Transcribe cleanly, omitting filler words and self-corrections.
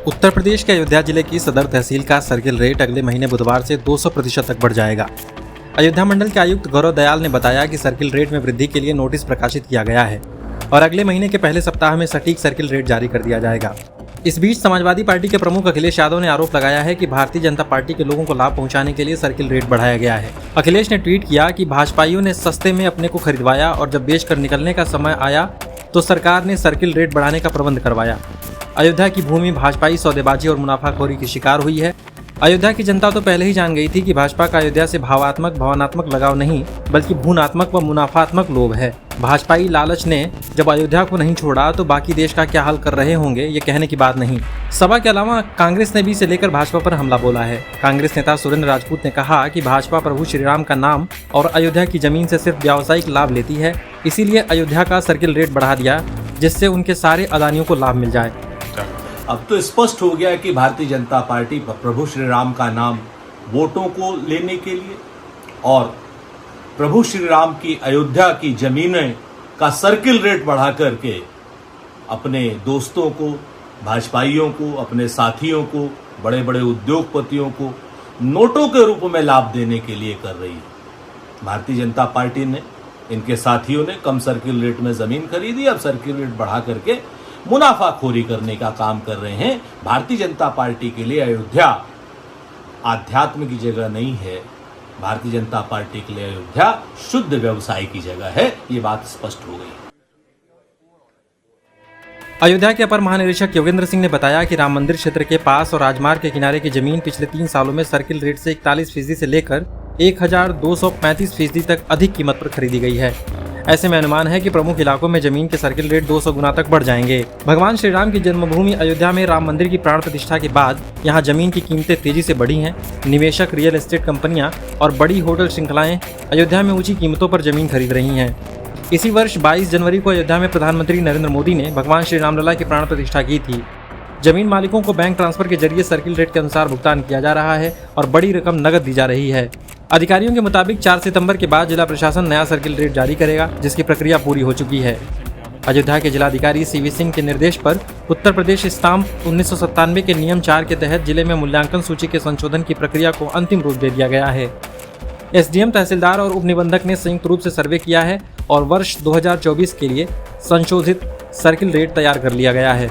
उत्तर प्रदेश के अयोध्या जिले की सदर तहसील का सर्किल रेट अगले महीने बुधवार से 200% तक बढ़ जाएगा। अयोध्या मंडल के आयुक्त गौरव दयाल ने बताया कि सर्किल रेट में वृद्धि के लिए नोटिस प्रकाशित किया गया है और अगले महीने के पहले सप्ताह में सटीक सर्किल रेट जारी कर दिया जाएगा। इस बीच समाजवादी पार्टी के प्रमुख अखिलेश यादव ने आरोप लगाया है कि भारतीय जनता पार्टी के लोगों को लाभ पहुंचाने के लिए सर्किल रेट बढ़ाया गया है। अखिलेश ने ट्वीट किया कि भाजपाइयों ने सस्ते में अपने को खरीदवाया और जब बेचकर निकलने का समय आया तो सरकार ने सर्किल रेट बढ़ाने का प्रबंध करवाया। अयोध्या की भूमि भाजपाई सौदेबाजी और मुनाफाखोरी की शिकार हुई है। अयोध्या की जनता तो पहले ही जान गई थी कि भाजपा का अयोध्या से भावनात्मक लगाव नहीं बल्कि भूनात्मक व मुनाफात्मक लोभ है। भाजपाई लालच ने जब अयोध्या को नहीं छोड़ा तो बाकी देश का क्या हाल कर रहे होंगे ये कहने की बात नहीं। सभा के अलावा कांग्रेस ने भी इसे लेकर भाजपा पर हमला बोला है। कांग्रेस नेता सुरेंद्र राजपूत ने कहा कि भाजपा प्रभु श्रीराम का नाम और अयोध्या की जमीन से सिर्फ व्यावसायिक लाभ लेती है, इसीलिए अयोध्या का सर्किल रेट बढ़ा दिया जिससे उनके सारे अदानियों को लाभ मिल जाए। अब तो स्पष्ट हो गया कि भारतीय जनता पार्टी प्रभु श्री राम का नाम वोटों को लेने के लिए और प्रभु श्री राम की अयोध्या की जमीनें का सर्किल रेट बढ़ा करके अपने दोस्तों को, भाजपाइयों को, अपने साथियों को, बड़े बड़े उद्योगपतियों को नोटों के रूप में लाभ देने के लिए कर रही है। भारतीय जनता पार्टी ने, इनके साथियों ने कम सर्किल रेट में जमीन खरीदी, अब सर्किल रेट बढ़ा करके मुनाफाखोरी करने का काम कर रहे हैं। भारतीय जनता पार्टी के लिए अयोध्या आध्यात्म की जगह नहीं है। भारतीय जनता पार्टी के लिए अयोध्या शुद्ध व्यवसाय की जगह है। ये बात स्पष्ट हो गई। अयोध्या के अपर महानिरीक्षक योगेंद्र सिंह ने बताया कि राम मंदिर क्षेत्र के पास और राजमार्ग के किनारे की जमीन पिछले 3 सालों में सर्किल रेट से 41% से लेकर 1235% तक अधिक कीमत पर खरीदी गई है। ऐसे में अनुमान है कि प्रमुख इलाकों में जमीन के सर्किल रेट 200 गुना तक बढ़ जाएंगे। भगवान श्री राम की जन्मभूमि अयोध्या में राम मंदिर की प्राण प्रतिष्ठा के बाद यहां जमीन की कीमतें तेजी से बढ़ी हैं। निवेशक, रियल एस्टेट कंपनियां और बड़ी होटल श्रृंखलाएं अयोध्या में ऊंची कीमतों पर जमीन खरीद रही हैं। इसी वर्ष 22 जनवरी को अयोध्या में प्रधानमंत्री नरेंद्र मोदी ने भगवान श्री रामलला की प्राण प्रतिष्ठा की थी। जमीन मालिकों को बैंक ट्रांसफर के जरिए सर्किल रेट के अनुसार भुगतान किया जा रहा है और बड़ी रकम नकद दी जा रही है। अधिकारियों के मुताबिक 4 सितंबर के बाद जिला प्रशासन नया सर्किल रेट जारी करेगा, जिसकी प्रक्रिया पूरी हो चुकी है। अयोध्या के जिलाधिकारी सीवी सिंह के निर्देश पर उत्तर प्रदेश स्टाम्प 1997 के नियम 4 के तहत जिले में मूल्यांकन सूची के संशोधन की प्रक्रिया को अंतिम रूप दे दिया गया है। एसडीएम, तहसीलदार और उप निबंधक ने संयुक्त रूप से सर्वे किया है और वर्ष 2024 के लिए संशोधित सर्किल रेट तैयार कर लिया गया है।